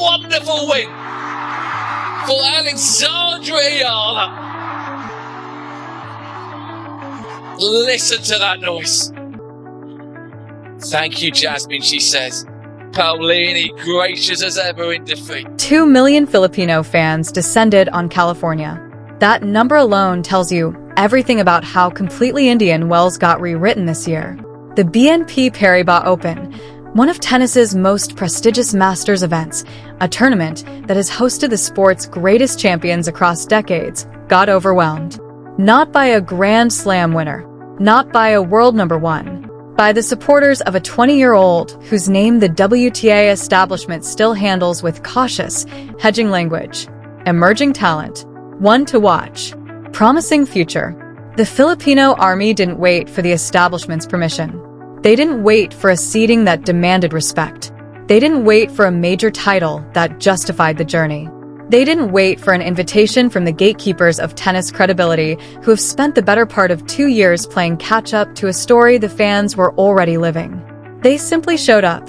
wonderful win for Alexandra Eala. Listen to that noise. Thank you, Jasmine, she says. Paulini, gracious as ever in defeat. 2 million Filipino fans descended on California. That number alone tells you everything about how completely Indian Wells got rewritten this year. The BNP Paribas Open, one of tennis's most prestigious Masters events, a tournament that has hosted the sport's greatest champions across decades, got overwhelmed. Not by a Grand Slam winner, not by a world number one, by the supporters of a 20-year-old whose name the WTA establishment still handles with cautious, hedging language. Emerging talent, one to watch, promising future. The Filipino army didn't wait for the establishment's permission. They didn't wait for a seeding that demanded respect. They didn't wait for a major title that justified the journey. They didn't wait for an invitation from the gatekeepers of tennis credibility who have spent the better part of 2 years playing catch-up to a story the fans were already living. They simply showed up,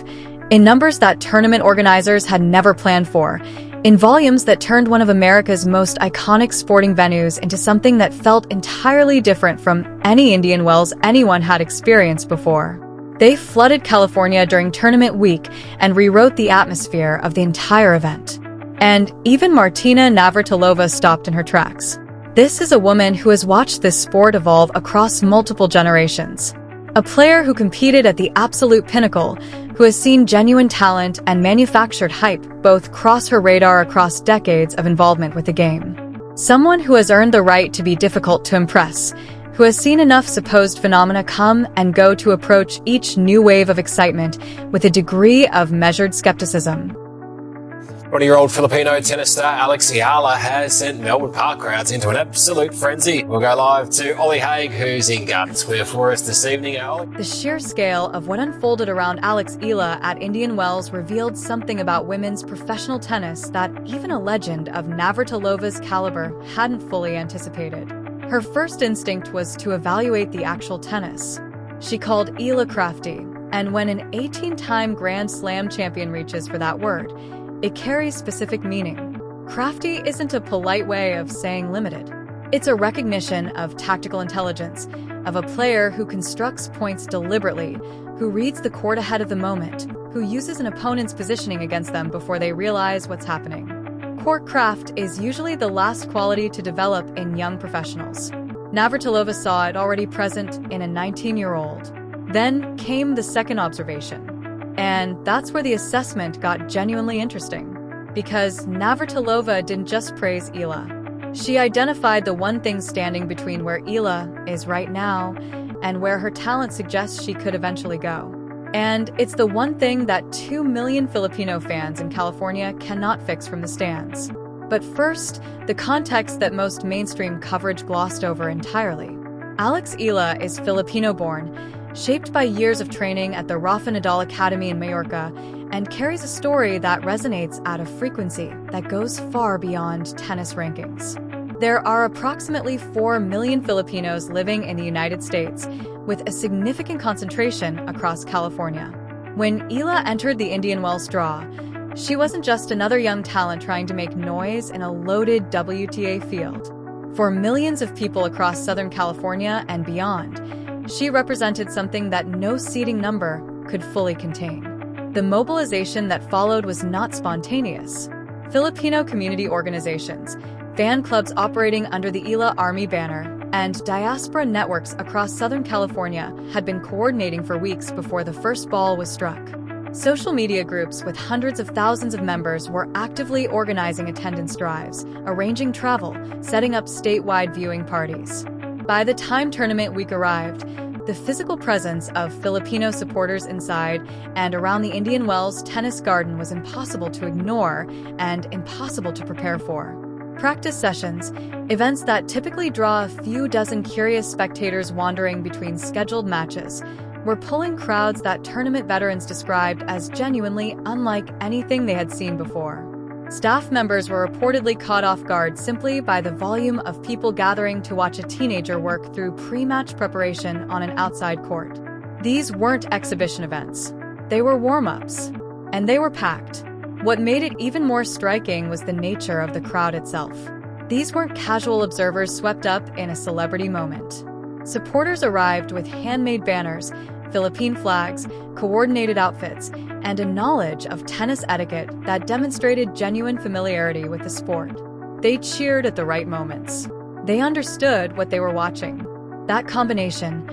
in numbers that tournament organizers had never planned for, in volumes that turned one of America's most iconic sporting venues into something that felt entirely different from any Indian Wells anyone had experienced before. They flooded California during tournament week and rewrote the atmosphere of the entire event. And even Martina Navratilova stopped in her tracks. This is a woman who has watched this sport evolve across multiple generations. A player who competed at the absolute pinnacle, who has seen genuine talent and manufactured hype both cross her radar across decades of involvement with the game. Someone who has earned the right to be difficult to impress, who has seen enough supposed phenomena come and go to approach each new wave of excitement with a degree of measured skepticism. 20-year-old Filipino tennis star Alex Eala has sent Melbourne Park crowds into an absolute frenzy. We'll go live to Ollie Haig, who's in Garden Square for us this evening. Ollie. The sheer scale of what unfolded around Alex Eala at Indian Wells revealed something about women's professional tennis that even a legend of Navratilova's caliber hadn't fully anticipated. Her first instinct was to evaluate the actual tennis. She called Eala crafty, and when an 18-time Grand Slam champion reaches for that word, it carries specific meaning. Crafty isn't a polite way of saying limited. It's a recognition of tactical intelligence, of a player who constructs points deliberately, who reads the court ahead of the moment, who uses an opponent's positioning against them before they realize what's happening. Court craft is usually the last quality to develop in young professionals. Navratilova saw it already present in a 19-year-old. Then came the second observation. And that's where the assessment got genuinely interesting. Because Navratilova didn't just praise Eala. She identified the one thing standing between where Eala is right now and where her talent suggests she could eventually go. And it's the one thing that 2 million Filipino fans in California cannot fix from the stands. But first, the context that most mainstream coverage glossed over entirely. Alex Eala is Filipino-born, shaped by years of training at the Rafa Nadal Academy in Mallorca, and carries a story that resonates at a frequency that goes far beyond tennis rankings. There are approximately 4 million Filipinos living in the United States, with a significant concentration across California. When Eala entered the Indian Wells draw, she wasn't just another young talent trying to make noise in a loaded WTA field. For millions of people across Southern California and beyond, she represented something that no seeding number could fully contain. The mobilization that followed was not spontaneous. Filipino community organizations, fan clubs operating under the Eala Army banner, and diaspora networks across Southern California had been coordinating for weeks before the first ball was struck. Social media groups with hundreds of thousands of members were actively organizing attendance drives, arranging travel, setting up statewide viewing parties. By the time tournament week arrived, the physical presence of Filipino supporters inside and around the Indian Wells tennis garden was impossible to ignore and impossible to prepare for. Practice sessions, events that typically draw a few dozen curious spectators wandering between scheduled matches, were pulling crowds that tournament veterans described as genuinely unlike anything they had seen before. Staff members were reportedly caught off guard simply by the volume of people gathering to watch a teenager work through pre-match preparation on an outside court. These weren't exhibition events. They were warm-ups. And they were packed. What made it even more striking was the nature of the crowd itself. These weren't casual observers swept up in a celebrity moment. Supporters arrived with handmade banners, Philippine flags, coordinated outfits, and a knowledge of tennis etiquette that demonstrated genuine familiarity with the sport. They cheered at the right moments. They understood what they were watching. That combination,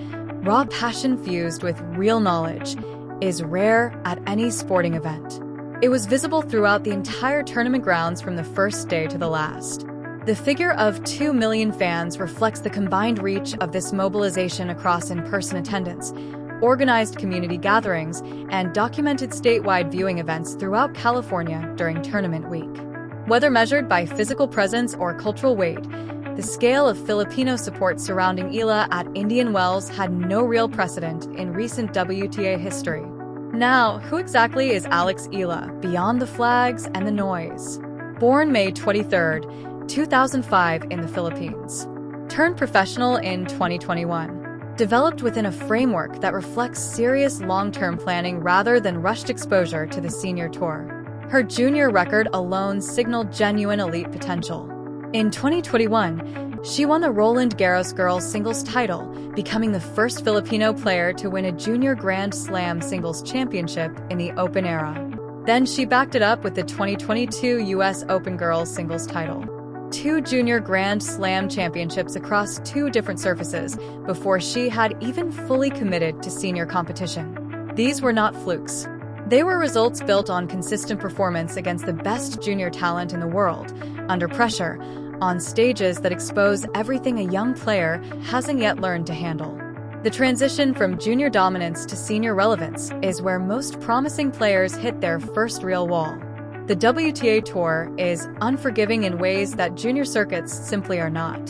raw passion fused with real knowledge, is rare at any sporting event. It was visible throughout the entire tournament grounds from the first day to the last. The figure of 2 million fans reflects the combined reach of this mobilization across in-person attendance, organized community gatherings, and documented statewide viewing events throughout California during tournament week. Whether measured by physical presence or cultural weight, the scale of Filipino support surrounding Eala at Indian Wells had no real precedent in recent WTA history. Now, who exactly is Alex Eala beyond the flags and the noise? Born May 23, 2005 in the Philippines. Turned professional in 2021. Developed within a framework that reflects serious long-term planning rather than rushed exposure to the senior tour. Her junior record alone signaled genuine elite potential. In 2021, she won the Roland Garros girls singles title, becoming the first Filipino player to win a junior Grand Slam singles championship in the Open era. Then she backed it up with the 2022 U.S. Open girls singles title. 2 junior Grand Slam championships across 2 different surfaces before she had even fully committed to senior competition. These were not flukes. They were results built on consistent performance against the best junior talent in the world, under pressure, on stages that expose everything a young player hasn't yet learned to handle. The transition from junior dominance to senior relevance is where most promising players hit their first real wall. The WTA Tour is unforgiving in ways that junior circuits simply are not.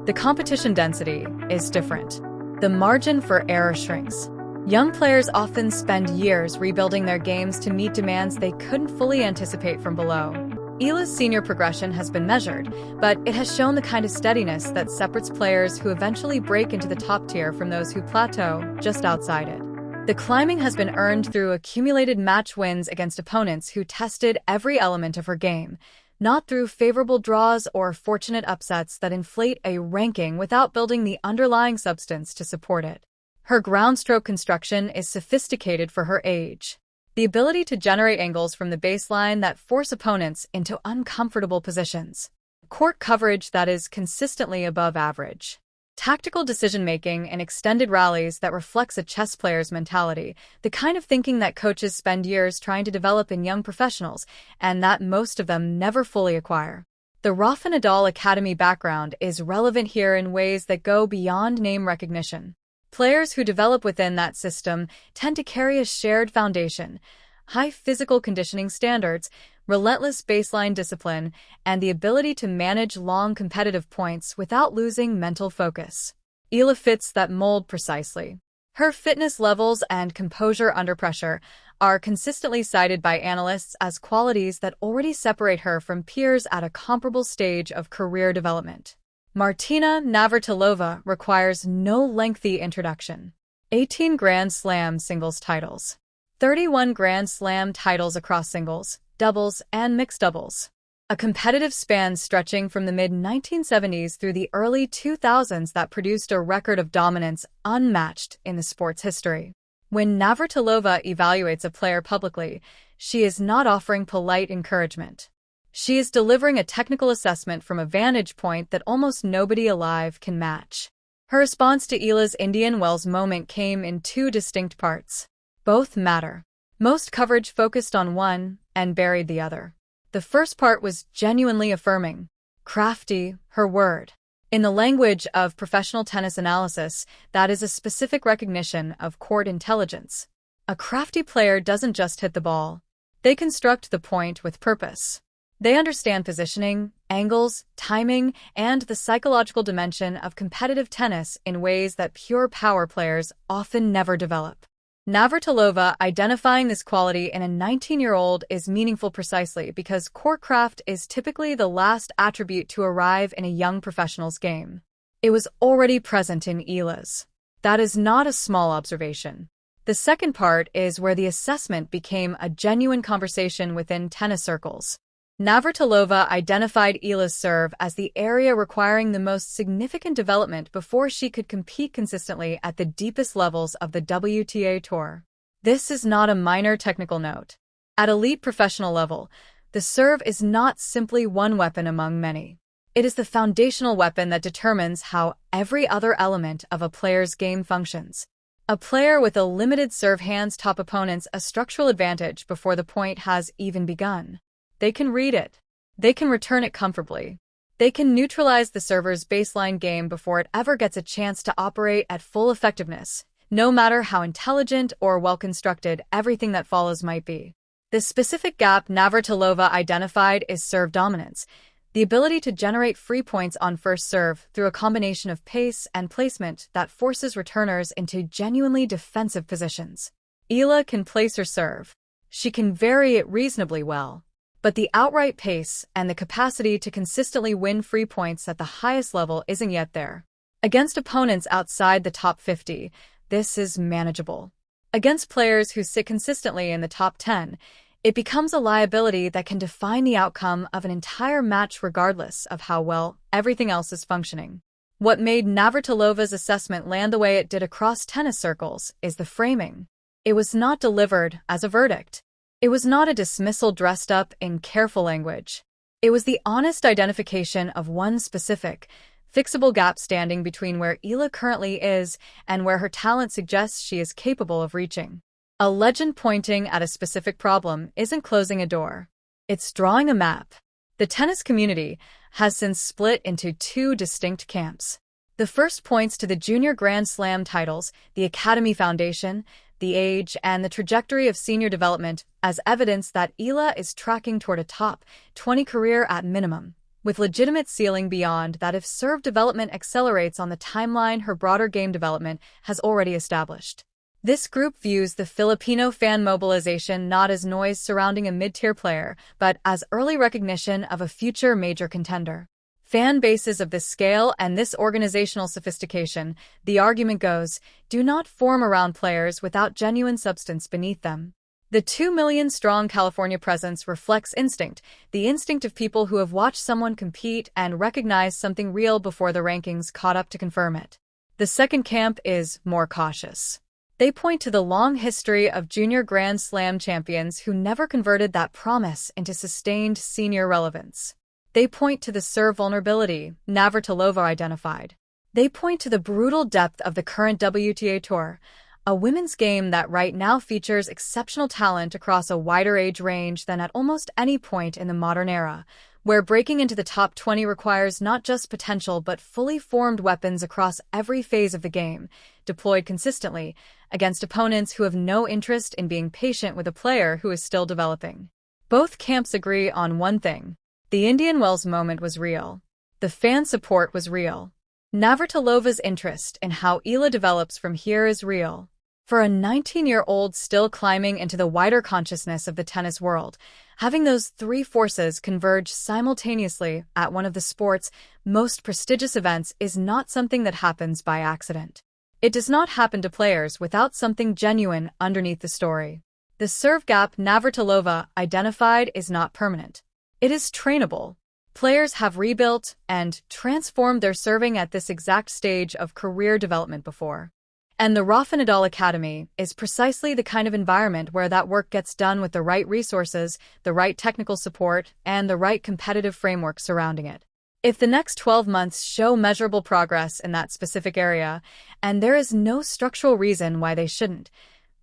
The competition density is different. The margin for error shrinks. Young players often spend years rebuilding their games to meet demands they couldn't fully anticipate from below. Eala's senior progression has been measured, but it has shown the kind of steadiness that separates players who eventually break into the top tier from those who plateau just outside it. The climbing has been earned through accumulated match wins against opponents who tested every element of her game, not through favorable draws or fortunate upsets that inflate a ranking without building the underlying substance to support it. Her groundstroke construction is sophisticated for her age. The ability to generate angles from the baseline that force opponents into uncomfortable positions. Court coverage that is consistently above average. Tactical decision-making in extended rallies that reflects a chess player's mentality, the kind of thinking that coaches spend years trying to develop in young professionals, and that most of them never fully acquire. The Rafa Nadal Academy background is relevant here in ways that go beyond name recognition. Players who develop within that system tend to carry a shared foundation, high physical conditioning standards, relentless baseline discipline, and the ability to manage long competitive points without losing mental focus. Eala fits that mold precisely. Her fitness levels and composure under pressure are consistently cited by analysts as qualities that already separate her from peers at a comparable stage of career development. Martina Navratilova requires no lengthy introduction. 18 Grand Slam singles titles. 31 Grand Slam titles across singles, doubles, and mixed doubles. A competitive span stretching from the mid-1970s through the early 2000s that produced a record of dominance unmatched in the sport's history. When Navratilova evaluates a player publicly, she is not offering polite encouragement. She is delivering a technical assessment from a vantage point that almost nobody alive can match. Her response to Eala's Indian Wells moment came in 2 distinct parts. Both matter. Most coverage focused on one and buried the other. The first part was genuinely affirming. Crafty, her word. In the language of professional tennis analysis, that is a specific recognition of court intelligence. A crafty player doesn't just hit the ball. They construct the point with purpose. They understand positioning, angles, timing, and the psychological dimension of competitive tennis in ways that pure power players often never develop. Navratilova identifying this quality in a 19-year-old is meaningful precisely because courtcraft is typically the last attribute to arrive in a young professional's game. It was already present in Eala's. That is not a small observation. The second part is where the assessment became a genuine conversation within tennis circles. Navratilova identified Eala's serve as the area requiring the most significant development before she could compete consistently at the deepest levels of the WTA Tour. This is not a minor technical note. At elite professional level, the serve is not simply one weapon among many. It is the foundational weapon that determines how every other element of a player's game functions. A player with a limited serve hands top opponents a structural advantage before the point has even begun. They can read it. They can return it comfortably. They can neutralize the server's baseline game before it ever gets a chance to operate at full effectiveness, no matter how intelligent or well-constructed everything that follows might be. The specific gap Navratilova identified is serve dominance, the ability to generate free points on first serve through a combination of pace and placement that forces returners into genuinely defensive positions. Eala can place her serve. She can vary it reasonably well. But the outright pace and the capacity to consistently win free points at the highest level isn't yet there. Against opponents outside the top 50, this is manageable. Against players who sit consistently in the top 10, it becomes a liability that can define the outcome of an entire match regardless of how well everything else is functioning. What made Navratilova's assessment land the way it did across tennis circles is the framing. It was not delivered as a verdict. It was not a dismissal dressed up in careful language. It was the honest identification of one specific, fixable gap standing between where Eala currently is and where her talent suggests she is capable of reaching. A legend pointing at a specific problem isn't closing a door. It's drawing a map. The tennis community has since split into two distinct camps. The first points to the junior Grand Slam titles, the Academy Foundation, the age, and the trajectory of senior development as evidence that Eala is tracking toward a top 20 career at minimum, with legitimate ceiling beyond that if serve development accelerates on the timeline her broader game development has already established. This group views the Filipino fan mobilization not as noise surrounding a mid-tier player, but as early recognition of a future major contender. Fan bases of this scale and this organizational sophistication, the argument goes, do not form around players without genuine substance beneath them. The 2 million-strong California presence reflects instinct, the instinct of people who have watched someone compete and recognized something real before the rankings caught up to confirm it. The second camp is more cautious. They point to the long history of junior Grand Slam champions who never converted that promise into sustained senior relevance. They point to the serve vulnerability Navratilova identified. They point to the brutal depth of the current WTA Tour, a women's game that right now features exceptional talent across a wider age range than at almost any point in the modern era, where breaking into the top 20 requires not just potential but fully formed weapons across every phase of the game, deployed consistently against opponents who have no interest in being patient with a player who is still developing. Both camps agree on one thing. The Indian Wells moment was real. The fan support was real. Navratilova's interest in how Eala develops from here is real. For a 19-year-old still climbing into the wider consciousness of the tennis world, having those three forces converge simultaneously at one of the sport's most prestigious events is not something that happens by accident. It does not happen to players without something genuine underneath the story. The serve gap Navratilova identified is not permanent. It is trainable. Players have rebuilt and transformed their serving at this exact stage of career development before. And the Rafa Nadal Academy is precisely the kind of environment where that work gets done with the right resources, the right technical support, and the right competitive framework surrounding it. If the next 12 months show measurable progress in that specific area, and there is no structural reason why they shouldn't,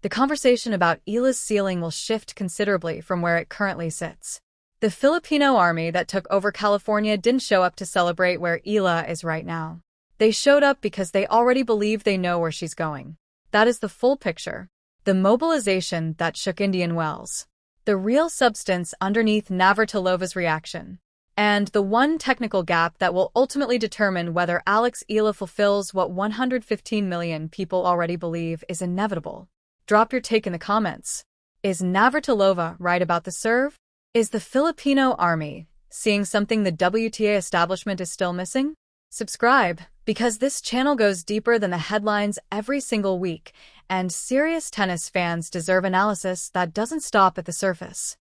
the conversation about Eala's ceiling will shift considerably from where it currently sits. The Filipino army that took over California didn't show up to celebrate where Eala is right now. They showed up because they already believe they know where she's going. That is the full picture. The mobilization that shook Indian Wells. The real substance underneath Navratilova's reaction. And the one technical gap that will ultimately determine whether Alex Eala fulfills what 115 million people already believe is inevitable. Drop your take in the comments. Is Navratilova right about the serve? Is the Filipino army seeing something the WTA establishment is still missing? Subscribe, because this channel goes deeper than the headlines every single week, and serious tennis fans deserve analysis that doesn't stop at the surface.